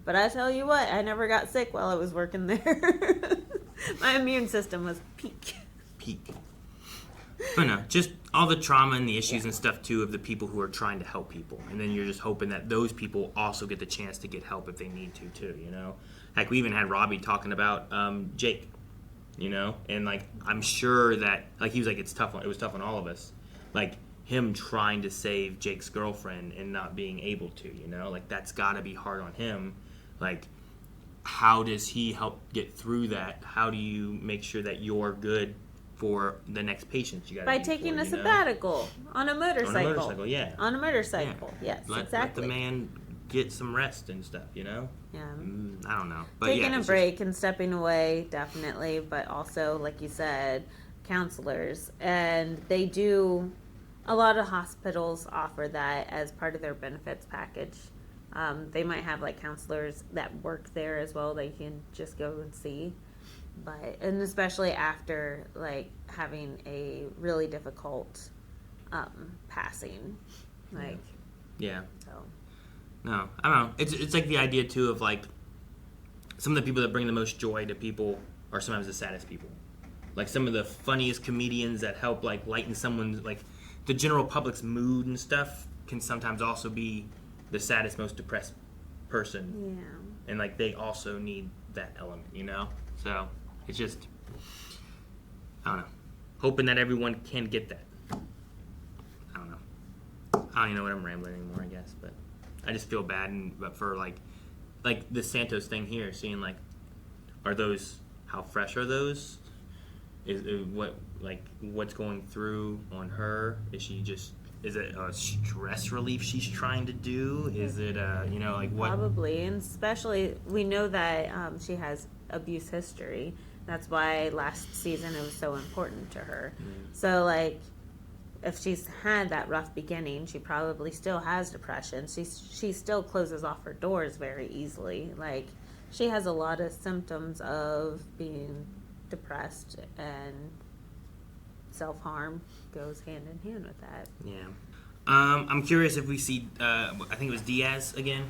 but I tell you what, I never got sick while I was working there. My immune system was peak. But no, just all the trauma and the issues and stuff too of the people who are trying to help people, and then you're just hoping that those people also get the chance to get help if they need to too, you know. Heck, we even had Robbie talking about Jake, you know, and like I'm sure that like he was like it was tough on all of us, like him trying to save Jake's girlfriend and not being able to, you know, like that's got to be hard on him. Like, how does he help get through that? How do you make sure that you're good for the next patients you got By taking a sabbatical on a motorcycle. On a motorcycle, yeah. On a motorcycle, yes, Let exactly. the man get some rest and stuff, you know? Yeah. I don't know. But Taking yeah, a break and stepping away, definitely, but also, like you said, counselors. And they do, a lot of hospitals offer that as part of their benefits package. They might have like counselors that work there as well, they can just go and see. But, and especially after like having a really difficult passing. Like, yeah. So. No, I don't know. It's like the idea too of like some of the people that bring the most joy to people are sometimes the saddest people. Like some of the funniest comedians that help like lighten someone's like the general public's mood and stuff can sometimes also be the saddest, most depressed person. Yeah. And like they also need that element, you know? So it's just I don't know. Hoping that everyone can get that. I don't know. I don't even know what I'm rambling anymore, I guess, but I just feel bad but for like the Santos thing here, seeing like are those how fresh are those? Is what like what's going through on her? Is it a stress relief she's trying to do? Is it you know like what? Probably, and especially we know that she has abuse history. That's why last season it was so important to her. So like if she's had that rough beginning, she probably still has depression. She still closes off her doors very easily. Like she has a lot of symptoms of being depressed, and self-harm goes hand in hand with that. Yeah. I'm curious if we see I think it was Diaz again.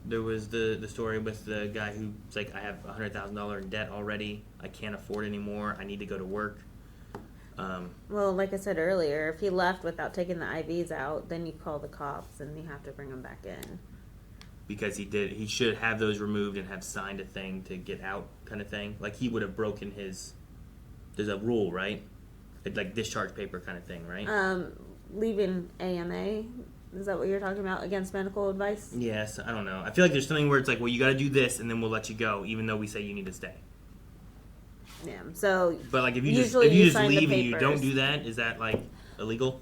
There was the story with the guy who's like, I have $100,000 in debt already. I can't afford anymore. I need to go to work. Well, like I said earlier, if he left without taking the IVs out, then you call the cops and you have to bring him back in. Because he should have those removed and have signed a thing to get out kind of thing. Like he would have broken there's a rule, right? Like discharge paper kind of thing, right? Leaving AMA, is that what you're talking about? Against medical advice? Yes, I don't know. I feel like there's something where it's like, well, you got to do this and then we'll let you go, even though we say you need to stay. Yeah, so but like if you just leave and you don't do that, is that like illegal?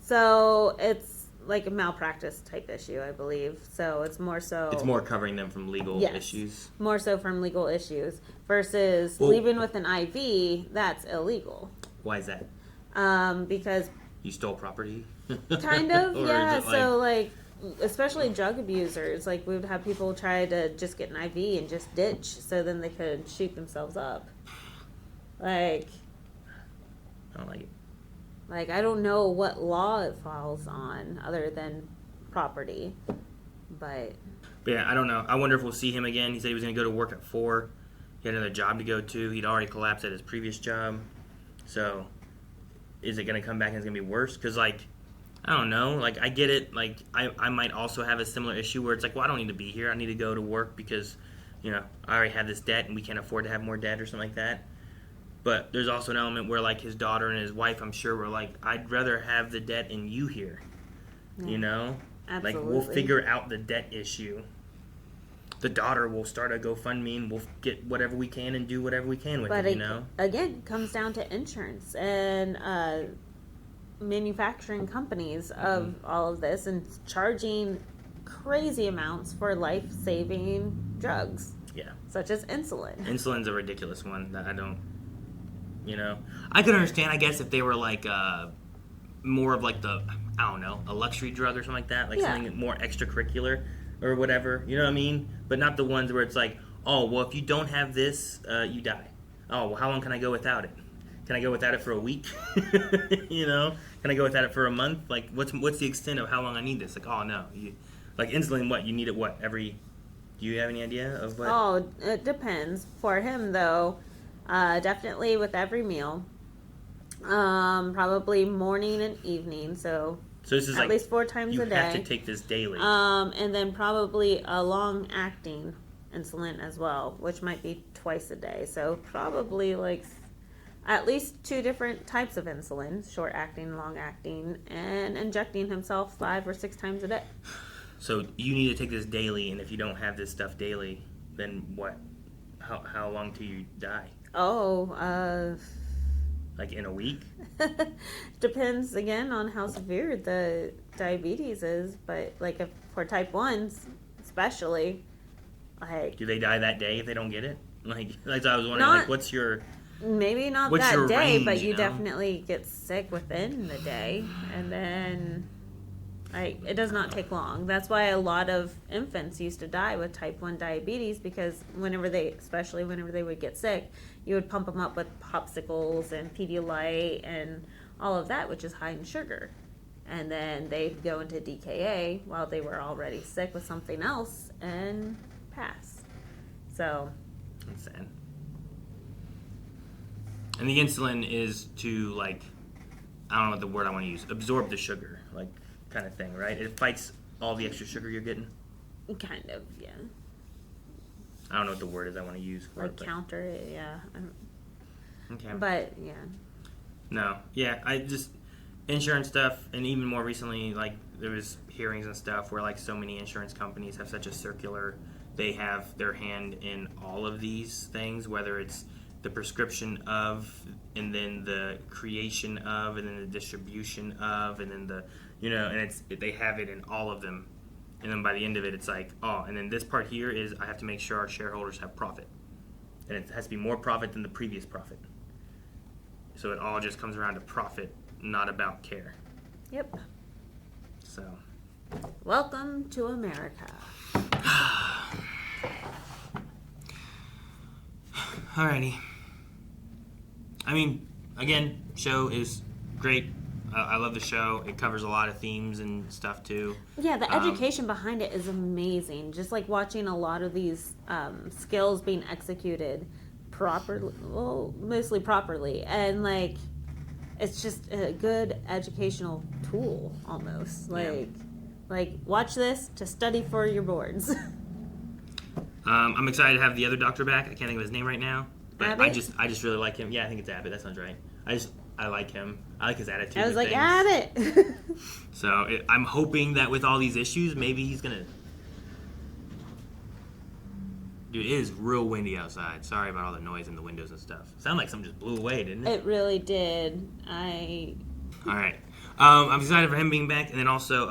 So it's like a malpractice type issue, I believe. So it's more so it's more covering them from legal issues. More so from legal issues versus leaving with an IV. That's illegal. Why is that? Because you stole property. Kind of, yeah. So like especially drug abusers, like we would have people try to just get an IV and just ditch so then they could shoot themselves up. Like I don't like it. Like I don't know what law it falls on other than property. But yeah, I don't know. I wonder if we'll see him again. He said he was going to go to work at 4. He had another job to go to. He'd already collapsed at his previous job. So is it going to come back and it's going to be worse? Because like I don't know. Like, I get it. Like, I might also have a similar issue where it's like, well, I don't need to be here. I need to go to work because, you know, I already have this debt and we can't afford to have more debt or something like that. But there's also an element where, like, his daughter and his wife, I'm sure, were like, I'd rather have the debt and you here. Yeah. You know? Absolutely. Like, we'll figure out the debt issue. The daughter will start a GoFundMe and we'll get whatever we can and do whatever we can with it, you know? Again, comes down to insurance and manufacturing companies of all of this and charging crazy amounts for life-saving drugs. Yeah. Such as insulin. Insulin's a ridiculous one that I don't, you know. I could understand, I guess, if they were like more of like the, I don't know, a luxury drug or something like that. Like something more extracurricular or whatever. You know what I mean? But not the ones where it's like, oh, well, if you don't have this, you die. Oh, well, how long can I go without it? Can I go without it for a week? You know? Can I go without it for a month? Like, what's the extent of how long I need this? Like, oh, no. Like, insulin, what? You need it, what, every... Do you have any idea of what? Oh, it depends. For him, though, definitely with every meal. Probably morning and evening, so this is at like, least 4 times a day. You have to take this daily. And then probably a long-acting insulin as well, which might be twice a day. So probably like at least 2 different types of insulin, short-acting, long-acting, and injecting himself 5 or 6 times a day. So you need to take this daily, and if you don't have this stuff daily, then what? How long till you die? Like in a week? Depends again on how severe the diabetes is, but like if for type 1s especially, like Do they die that day if they don't get it? Like I was wondering, Not- like what's your maybe not what's that your day, range, but you you know? definitely get sick within the day, and then it does not take long. That's why a lot of infants used to die with type 1 diabetes, because especially whenever they would get sick, you would pump them up with popsicles and Pedialyte and all of that, which is high in sugar. And then they'd go into DKA while they were already sick with something else and pass. So That's sad. And the insulin is to, like, I don't know what the word I want to use, absorb the sugar, like, kind of thing, right? It fights all the extra sugar you're getting. kind of, yeah. I don't know what the word is I want to use for Like it. but- counter it, yeah. Okay. But, yeah. No, yeah, I just insurance stuff, and even more recently, like there was hearings and stuff where like so many insurance companies have such a circular, they have their hand in all of these things, whether it's the prescription of, and then the creation of, and then the distribution of, and then the, and they have it in all of them, and then by the end of it, it's like, oh, and then this part here is I have to make sure our shareholders have profit, and it has to be more profit than the previous profit. So it all just comes around to profit, not about care. Yep. So. Welcome to America. Alrighty. I mean, again, show is great. I love the show. It covers a lot of themes and stuff too. Yeah, the education behind it is amazing. Just like watching a lot of these skills being executed properly, well, mostly properly, and like it's just a good educational tool almost. Like watch this to study for your boards. I'm excited to have the other doctor back. I can't think of his name right now, but Abbott? I just really like him. Yeah, I think it's Abbott. That sounds right. I like him. I like his attitude. I was and like, things. Abbott. So I'm hoping that with all these issues, maybe he's gonna. Dude, it is real windy outside. Sorry about all the noise in the windows and stuff. Sounded like something just blew away, didn't it? It really did. All right. I'm excited for him being back, and then also,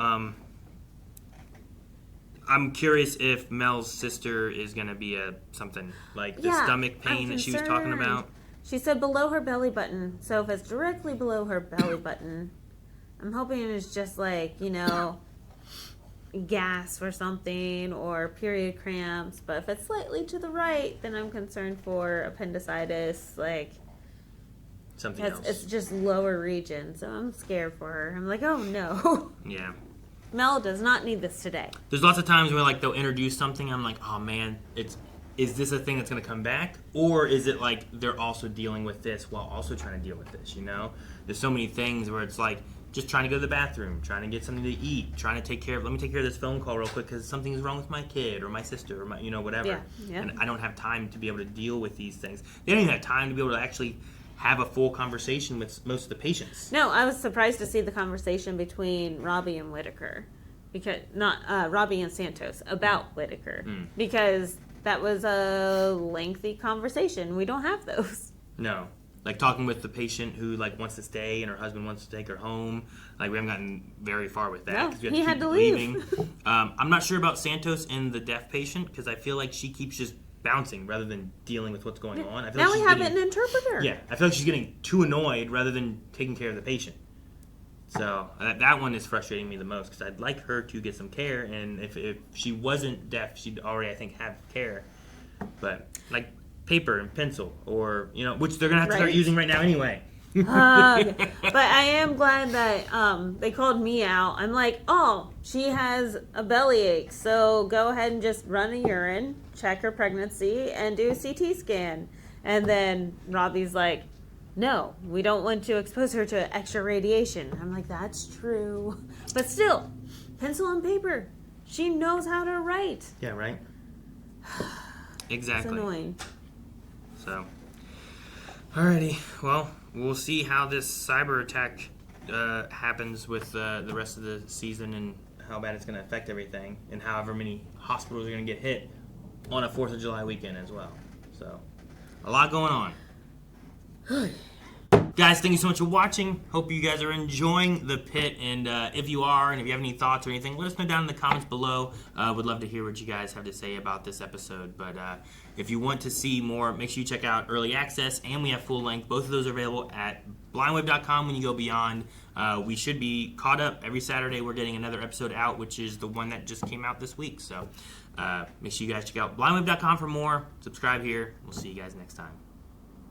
I'm curious if Mel's sister is gonna be something like the stomach pain that she was talking about. She said below her belly button. So if it's directly below her belly button, I'm hoping it's just like, gas or something, or period cramps. But if it's slightly to the right, then I'm concerned for appendicitis, like something else. It's just lower region, so I'm scared for her. I'm like, oh no. Yeah. Mel does not need this today. There's lots of times where like they'll introduce something, I'm like, oh man, is this a thing that's going to come back? Or is it like they're also dealing with this while also trying to deal with this, There's so many things where it's like just trying to go to the bathroom, trying to get something to eat, trying to let me take care of this phone call real quick because something is wrong with my kid or my sister or my, whatever. Yeah. And I don't have time to be able to deal with these things. They don't even have time to be able to actually have a full conversation with most of the patients. No, I was surprised to see the conversation between Robbie and Whitaker. Because, not Robbie and Santos, about Whitaker. Because that was a lengthy conversation. We don't have those. No. Like talking with the patient who like wants to stay and her husband wants to take her home. Like we haven't gotten very far with that. No, 'cause we he keep had to leave. leaving. I'm not sure about Santos and the deaf patient because I feel like she keeps just bouncing rather than dealing with what's going on. I feel Now like we she's have getting, an interpreter. Yeah, I feel like she's getting too annoyed rather than taking care of the patient. So that one is frustrating me the most because I'd like her to get some care, and if she wasn't deaf, she'd already, I think, have care. But like paper and pencil, or which they're gonna have to start using right now anyway. But I am glad that they called me out. I'm like, oh, she has a bellyache, so go ahead and just run a urine, check her pregnancy, and do a CT scan. And then Robbie's like, no, we don't want to expose her to extra radiation. I'm like, that's true. But still, pencil and paper. She knows how to write. Yeah, right? Exactly. It's annoying. So, alrighty. Well, we'll see how this cyber attack happens with the rest of the season and how bad it's going to affect everything and however many hospitals are going to get hit on a 4th of July weekend as well. So, a lot going on. Guys, thank you so much for watching. Hope you guys are enjoying the Pit, and if you are, and if you have any thoughts or anything, let us know down in the comments below. Would love to hear what you guys have to say about this episode. But if you want to see more, make sure you check out Early Access, and we have full length. Both of those are available at blindwave.com when you go beyond. We should be caught up. Every Saturday we're getting another episode out, which is the one that just came out this week. So make sure you guys check out blindwave.com for more. Subscribe here. We'll see you guys next time.